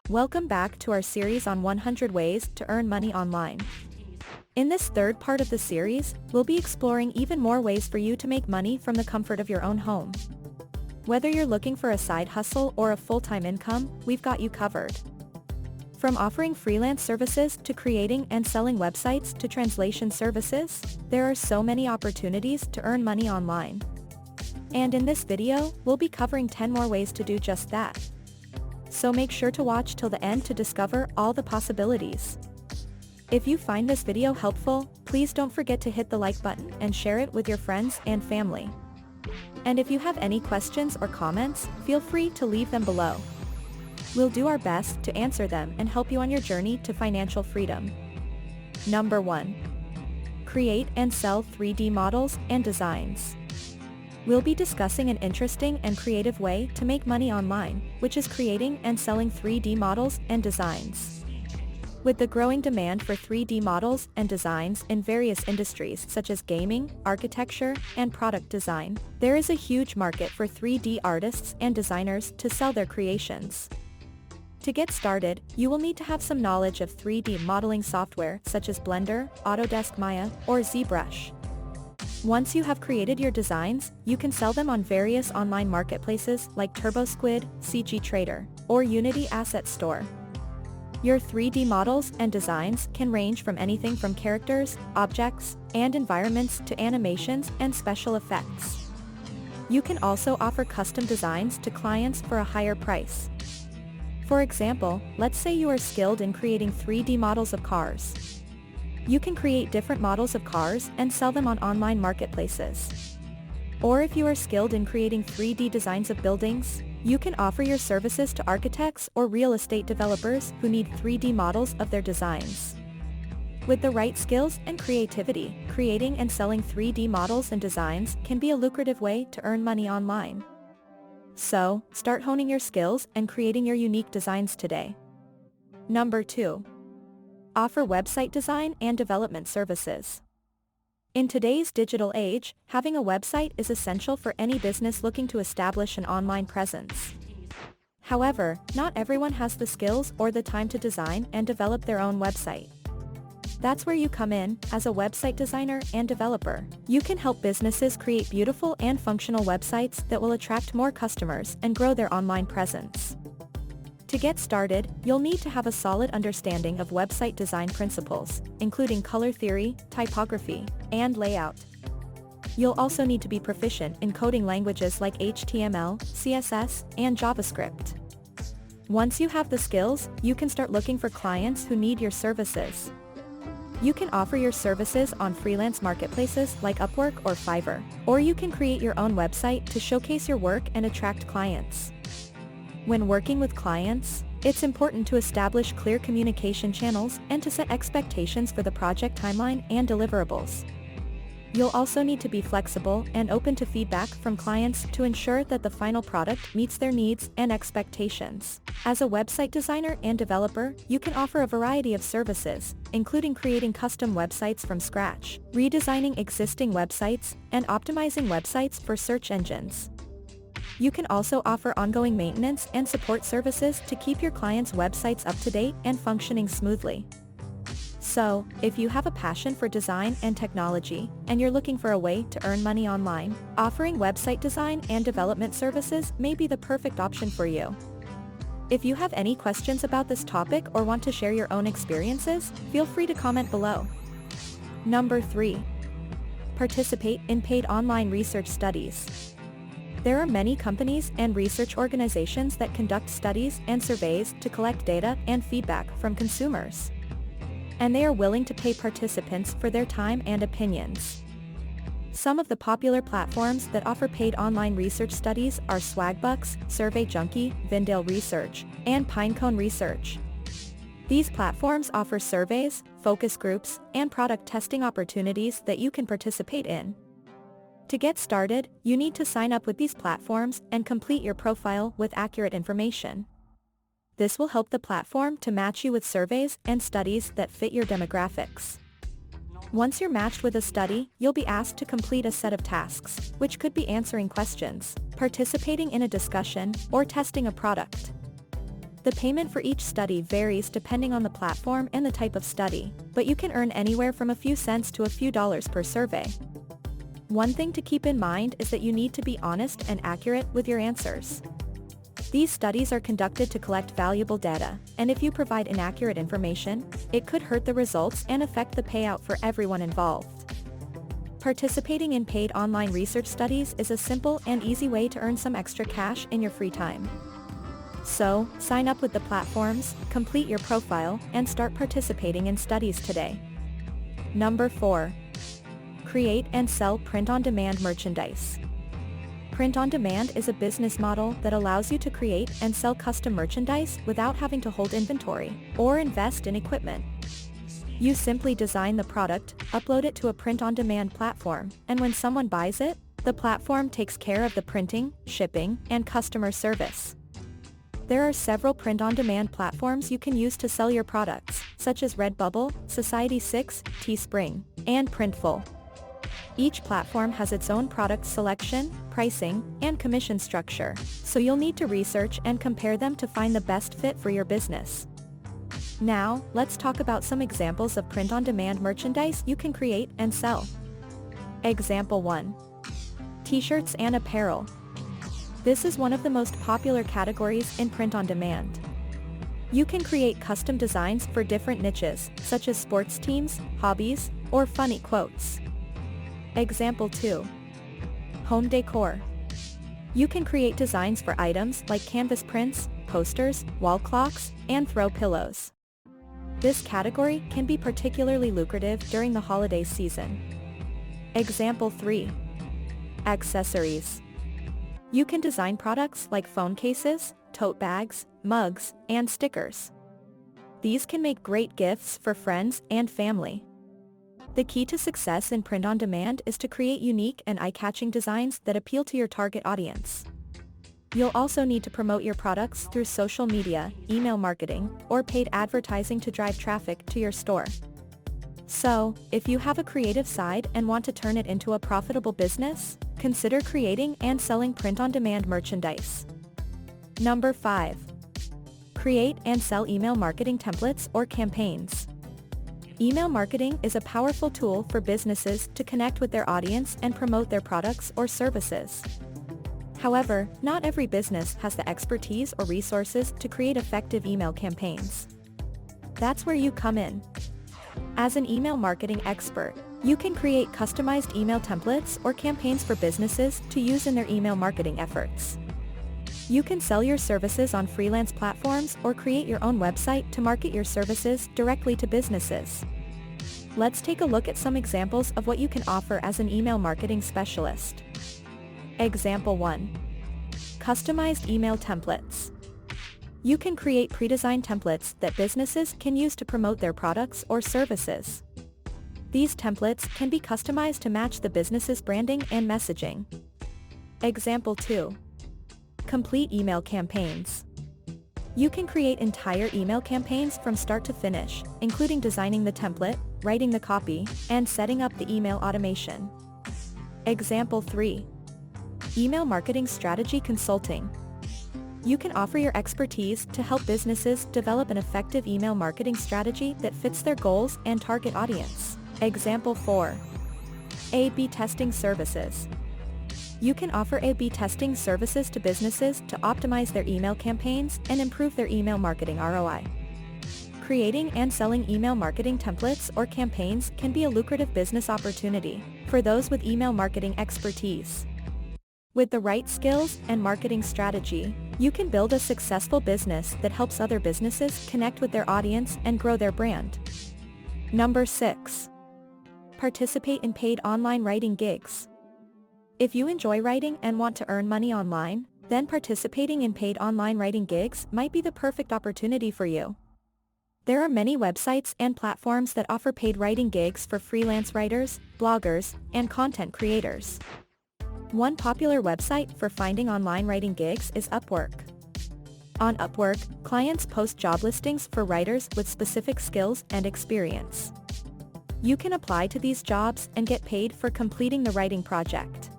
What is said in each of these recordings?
Welcome back to our series on 100 ways to earn money online. In this third part of the series, we'll be exploring even more ways for you to make money from the comfort of your own home. Whether you're looking for a side hustle or a full-time income, we've got you covered. From offering freelance services to creating and selling websites to translation services, there are so many opportunities to earn money online. And in this video, we'll be covering 10 more ways to do just that. So make sure to watch till the end to discover all the possibilities. If you find this video helpful, please don't forget to hit the like button and share it with your friends and family. And if you have any questions or comments, feel free to leave them below. We'll do our best to answer them and help you on your journey to financial freedom. Number 1. Create and sell 3D models and designs. We'll be discussing an interesting and creative way to make money online, which is creating and selling 3D models and designs. With the growing demand for 3D models and designs in various industries such as gaming, architecture, and product design, there is a huge market for 3D artists and designers to sell their creations. To get started, you will need to have some knowledge of 3D modeling software such as Blender, Autodesk Maya, or ZBrush. Once you have created your designs, you can sell them on various online marketplaces like TurboSquid, CG Trader, or Unity Asset Store. Your 3D models and designs can range from anything from characters, objects, and environments to animations and special effects. You can also offer custom designs to clients for a higher price. For example, let's say you are skilled in creating 3D models of cars. You can create different models of cars and sell them on online marketplaces. Or if you are skilled in creating 3D designs of buildings, you can offer your services to architects or real estate developers who need 3D models of their designs. With the right skills and creativity, creating and selling 3D models and designs can be a lucrative way to earn money online. So, start honing your skills and creating your unique designs today. Number 2. Offer website design and development services. In today's digital age, having a website is essential for any business looking to establish an online presence. However, not everyone has the skills or the time to design and develop their own website. That's where you come in, as a website designer and developer. You can help businesses create beautiful and functional websites that will attract more customers and grow their online presence. To get started, you'll need to have a solid understanding of website design principles, including color theory, typography, and layout. You'll also need to be proficient in coding languages like HTML, CSS, and JavaScript. Once you have the skills, you can start looking for clients who need your services. You can offer your services on freelance marketplaces like Upwork or Fiverr, or you can create your own website to showcase your work and attract clients. When working with clients, it's important to establish clear communication channels and to set expectations for the project timeline and deliverables. You'll also need to be flexible and open to feedback from clients to ensure that the final product meets their needs and expectations. As a website designer and developer, you can offer a variety of services, including creating custom websites from scratch, redesigning existing websites, and optimizing websites for search engines. You can also offer ongoing maintenance and support services to keep your clients' websites up to date and functioning smoothly. So, if you have a passion for design and technology, and you're looking for a way to earn money online, offering website design and development services may be the perfect option for you. If you have any questions about this topic or want to share your own experiences, feel free to comment below. Number 3. Participate in paid online research studies. There are many companies and research organizations that conduct studies and surveys to collect data and feedback from consumers. And they are willing to pay participants for their time and opinions. Some of the popular platforms that offer paid online research studies are Swagbucks, SurveyJunkie, Vindale Research, and Pinecone Research. These platforms offer surveys, focus groups, and product testing opportunities that you can participate in. To get started, you need to sign up with these platforms and complete your profile with accurate information. This will help the platform to match you with surveys and studies that fit your demographics. Once you're matched with a study, you'll be asked to complete a set of tasks, which could be answering questions, participating in a discussion, or testing a product. The payment for each study varies depending on the platform and the type of study, but you can earn anywhere from a few cents to a few dollars per survey. One thing to keep in mind is that you need to be honest and accurate with your answers. These studies are conducted to collect valuable data, and if you provide inaccurate information, it could hurt the results and affect the payout for everyone involved. Participating in paid online research studies is a simple and easy way to earn some extra cash in your free time. So, sign up with the platforms, complete your profile, and start participating in studies today. Number 4. Create and sell print-on-demand merchandise. Print-on-demand is a business model that allows you to create and sell custom merchandise without having to hold inventory or invest in equipment. You simply design the product, upload it to a print-on-demand platform, and when someone buys it, the platform takes care of the printing, shipping, and customer service. There are several print-on-demand platforms you can use to sell your products, such as Redbubble, Society6, Teespring, and Printful. Each platform has its own product selection, pricing, and commission structure, so you'll need to research and compare them to find the best fit for your business. Now, let's talk about some examples of print-on-demand merchandise you can create and sell. Example 1. T-shirts and apparel. This is one of the most popular categories in print-on-demand. You can create custom designs for different niches, such as sports teams, hobbies, or funny quotes. Example 2. Home decor. You can create designs for items like canvas prints, posters, wall clocks, and throw pillows. This category can be particularly lucrative during the holiday season. Example 3. Accessories. You can design products like phone cases, tote bags, mugs, and stickers. These can make great gifts for friends and family. The key to success in print-on-demand is to create unique and eye-catching designs that appeal to your target audience. You'll also need to promote your products through social media, email marketing, or paid advertising to drive traffic to your store. So, if you have a creative side and want to turn it into a profitable business, consider creating and selling print-on-demand merchandise. Number 5. Create and sell email marketing templates or campaigns. Email marketing is a powerful tool for businesses to connect with their audience and promote their products or services. However, not every business has the expertise or resources to create effective email campaigns. That's where you come in. As an email marketing expert, you can create customized email templates or campaigns for businesses to use in their email marketing efforts. You can sell your services on freelance platforms or create your own website to market your services directly to businesses. Let's take a look at some examples of what you can offer as an email marketing specialist. Example 1. Customized email templates. You can create pre-designed templates that businesses can use to promote their products or services. These templates can be customized to match the business's branding and messaging. Example 2. Complete email campaigns. You can create entire email campaigns from start to finish, including designing the template, writing the copy, and setting up the email automation. Example 3. Email marketing strategy consulting. You can offer your expertise to help businesses develop an effective email marketing strategy that fits their goals and target audience. Example 4. A/B testing services. You can offer A/B testing services to businesses to optimize their email campaigns and improve their email marketing ROI. Creating and selling email marketing templates or campaigns can be a lucrative business opportunity for those with email marketing expertise. With the right skills and marketing strategy, you can build a successful business that helps other businesses connect with their audience and grow their brand. Number 6. Participate in paid online writing gigs. If you enjoy writing and want to earn money online, then participating in paid online writing gigs might be the perfect opportunity for you. There are many websites and platforms that offer paid writing gigs for freelance writers, bloggers, and content creators. One popular website for finding online writing gigs is Upwork. On Upwork, clients post job listings for writers with specific skills and experience. You can apply to these jobs and get paid for completing the writing project.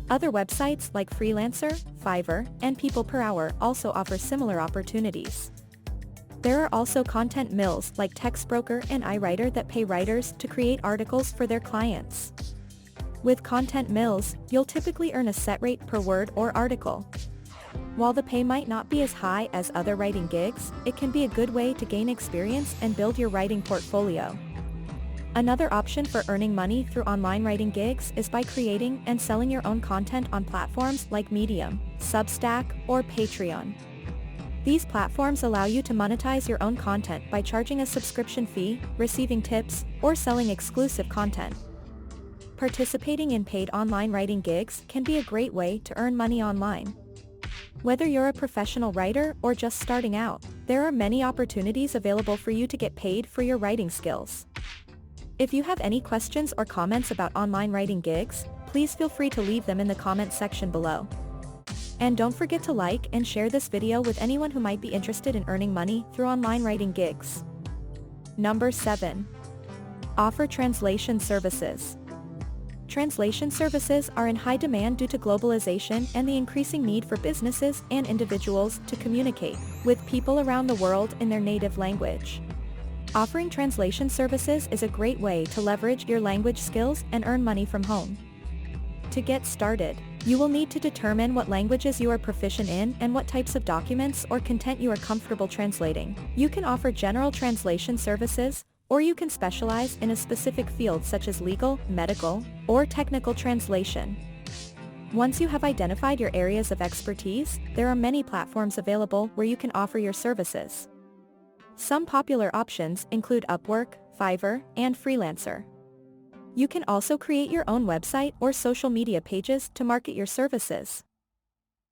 Other websites like Freelancer, Fiverr, and People Per Hour also offer similar opportunities. There are also content mills like TextBroker and iWriter that pay writers to create articles for their clients. With content mills, you'll typically earn a set rate per word or article. While the pay might not be as high as other writing gigs, it can be a good way to gain experience and build your writing portfolio. Another option for earning money through online writing gigs is by creating and selling your own content on platforms like Medium, Substack, or Patreon. These platforms allow you to monetize your own content by charging a subscription fee, receiving tips, or selling exclusive content. Participating in paid online writing gigs can be a great way to earn money online. Whether you're a professional writer or just starting out, there are many opportunities available for you to get paid for your writing skills. If you have any questions or comments about online writing gigs, please feel free to leave them in the comments section below. And don't forget to like and share this video with anyone who might be interested in earning money through online writing gigs. Number 7. Offer translation services. Translation services are in high demand due to globalization and the increasing need for businesses and individuals to communicate with people around the world in their native language. Offering translation services is a great way to leverage your language skills and earn money from home. To get started, you will need to determine what languages you are proficient in and what types of documents or content you are comfortable translating. You can offer general translation services, or you can specialize in a specific field such as legal, medical, or technical translation. Once you have identified your areas of expertise, there are many platforms available where you can offer your services. Some popular options include Upwork, Fiverr, and Freelancer. You can also create your own website or social media pages to market your services.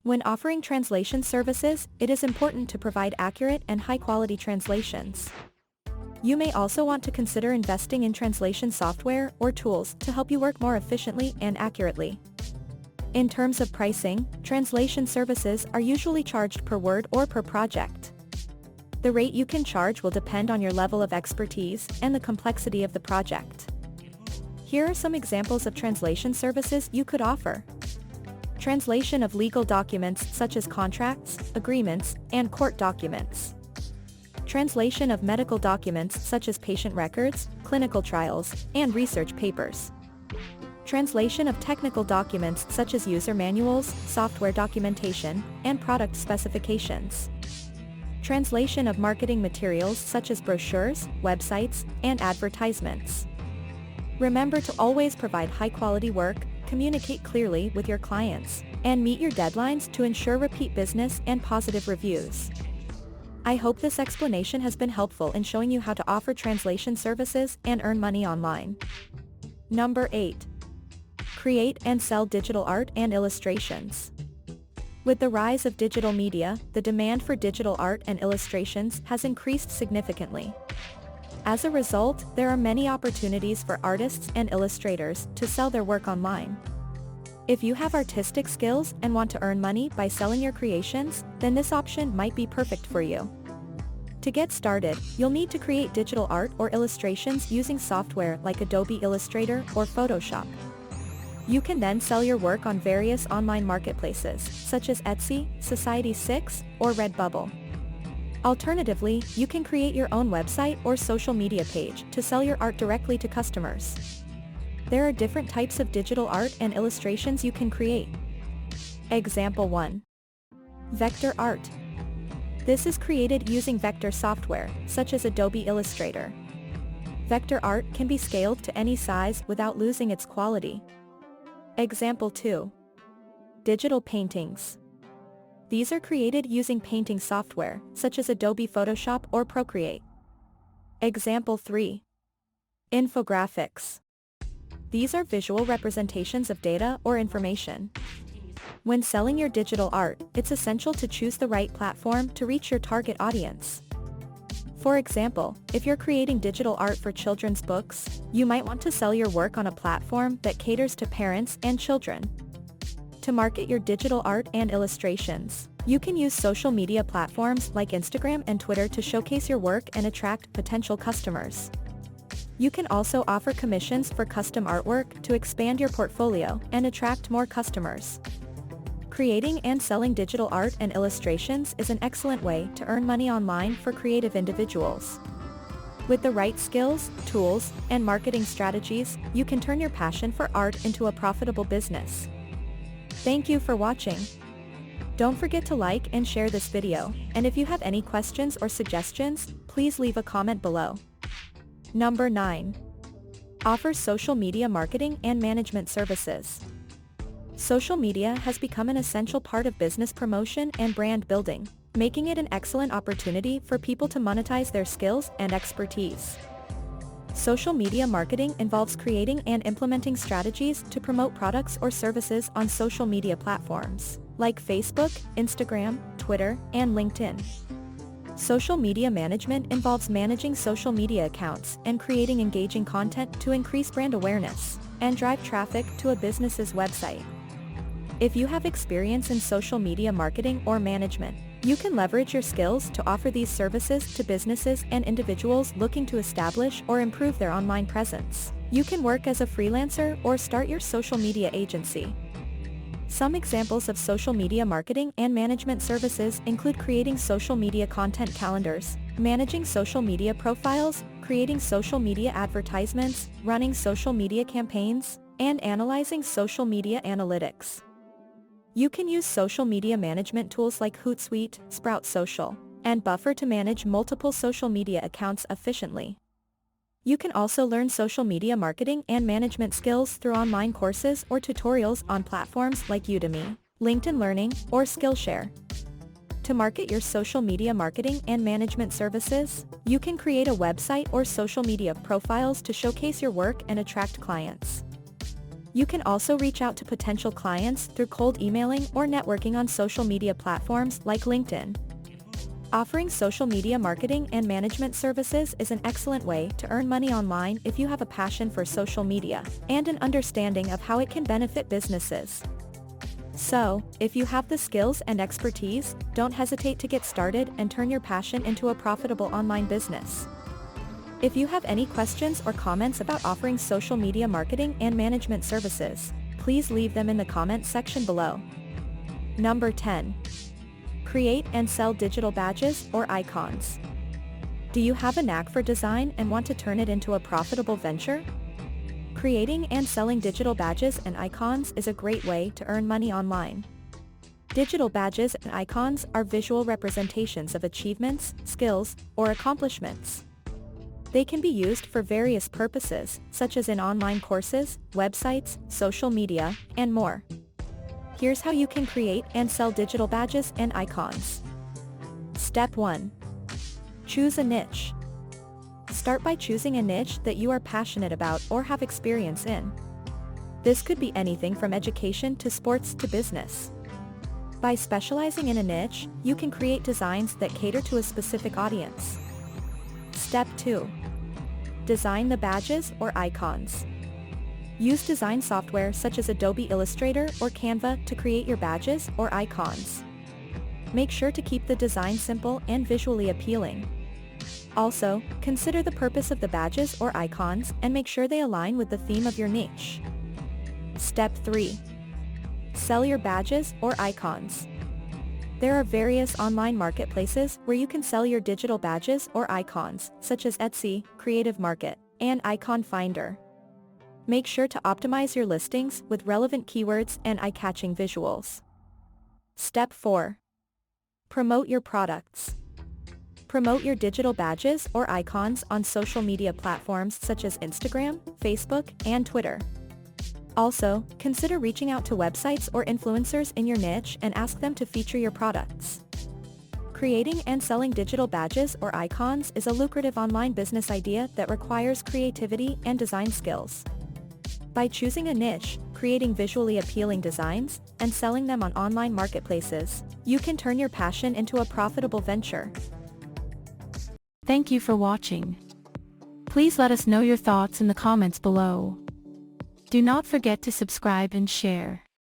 When offering translation services, it is important to provide accurate and high-quality translations. You may also want to consider investing in translation software or tools to help you work more efficiently and accurately. In terms of pricing, translation services are usually charged per word or per project. The rate you can charge will depend on your level of expertise and the complexity of the project. Here are some examples of translation services you could offer. Translation of legal documents such as contracts, agreements, and court documents. Translation of medical documents such as patient records, clinical trials, and research papers. Translation of technical documents such as user manuals, software documentation, and product specifications. Translation of marketing materials such as brochures, websites, and advertisements. Remember to always provide high-quality work, communicate clearly with your clients, and meet your deadlines to ensure repeat business and positive reviews. I hope this explanation has been helpful in showing you how to offer translation services and earn money online. Number 8. Create and sell digital art and illustrations. With the rise of digital media, the demand for digital art and illustrations has increased significantly. As a result, there are many opportunities for artists and illustrators to sell their work online. If you have artistic skills and want to earn money by selling your creations, then this option might be perfect for you. To get started, you'll need to create digital art or illustrations using software like Adobe Illustrator or Photoshop. You can then sell your work on various online marketplaces, such as Etsy, Society6, or Redbubble. Alternatively, you can create your own website or social media page to sell your art directly to customers. There are different types of digital art and illustrations you can create. Example 1. Vector art. This is created using vector software, such as Adobe Illustrator. Vector art can be scaled to any size without losing its quality. Example 2. Digital paintings. These are created using painting software, such as Adobe Photoshop or Procreate. Example 3. Infographics. These are visual representations of data or information. When selling your digital art, it's essential to choose the right platform to reach your target audience. For example, if you're creating digital art for children's books, you might want to sell your work on a platform that caters to parents and children. To market your digital art and illustrations, you can use social media platforms like Instagram and Twitter to showcase your work and attract potential customers. You can also offer commissions for custom artwork to expand your portfolio and attract more customers. Creating and selling digital art and illustrations is an excellent way to earn money online for creative individuals. With the right skills, tools, and marketing strategies, you can turn your passion for art into a profitable business. Thank you for watching. Don't forget to like and share this video, and if you have any questions or suggestions, please leave a comment below. Number 9. Offers social media marketing and management services. Social media has become an essential part of business promotion and brand building, making it an excellent opportunity for people to monetize their skills and expertise. Social media marketing involves creating and implementing strategies to promote products or services on social media platforms, like Facebook, Instagram, Twitter, and LinkedIn. Social media management involves managing social media accounts and creating engaging content to increase brand awareness and drive traffic to a business's website. If you have experience in social media marketing or management, you can leverage your skills to offer these services to businesses and individuals looking to establish or improve their online presence. You can work as a freelancer or start your social media agency. Some examples of social media marketing and management services include creating social media content calendars, managing social media profiles, creating social media advertisements, running social media campaigns, and analyzing social media analytics. You can use social media management tools like Hootsuite, Sprout Social, and Buffer to manage multiple social media accounts efficiently. You can also learn social media marketing and management skills through online courses or tutorials on platforms like Udemy, LinkedIn Learning, or Skillshare. To market your social media marketing and management services, you can create a website or social media profiles to showcase your work and attract clients. You can also reach out to potential clients through cold emailing or networking on social media platforms like LinkedIn. Offering social media marketing and management services is an excellent way to earn money online if you have a passion for social media and an understanding of how it can benefit businesses. So, if you have the skills and expertise, don't hesitate to get started and turn your passion into a profitable online business. If you have any questions or comments about offering social media marketing and management services, please leave them in the comment section below. Number 10. Create and sell digital badges or icons. Do you have a knack for design and want to turn it into a profitable venture? Creating and selling digital badges and icons is a great way to earn money online. Digital badges and icons are visual representations of achievements, skills, or accomplishments. They can be used for various purposes, such as in online courses, websites, social media, and more. Here's how you can create and sell digital badges and icons. Step 1. Choose a niche. Start by choosing a niche that you are passionate about or have experience in. This could be anything from education to sports to business. By specializing in a niche, you can create designs that cater to a specific audience. Step 2. Design the badges or icons. Use design software such as Adobe Illustrator or Canva to create your badges or icons. Make sure to keep the design simple and visually appealing. Also, consider the purpose of the badges or icons and make sure they align with the theme of your niche. Step 3. Sell your badges or icons. There are various online marketplaces where you can sell your digital badges or icons, such as Etsy, Creative Market, and Icon Finder. Make sure to optimize your listings with relevant keywords and eye-catching visuals. Step 4. Promote your products. Promote your digital badges or icons on social media platforms such as Instagram, Facebook, and Twitter. Also, consider reaching out to websites or influencers in your niche and ask them to feature your products. Creating and selling digital badges or icons is a lucrative online business idea that requires creativity and design skills. By choosing a niche, creating visually appealing designs, and selling them on online marketplaces, you can turn your passion into a profitable venture. Thank you for watching. Please let us know your thoughts in the comments below. Do not forget to subscribe and share.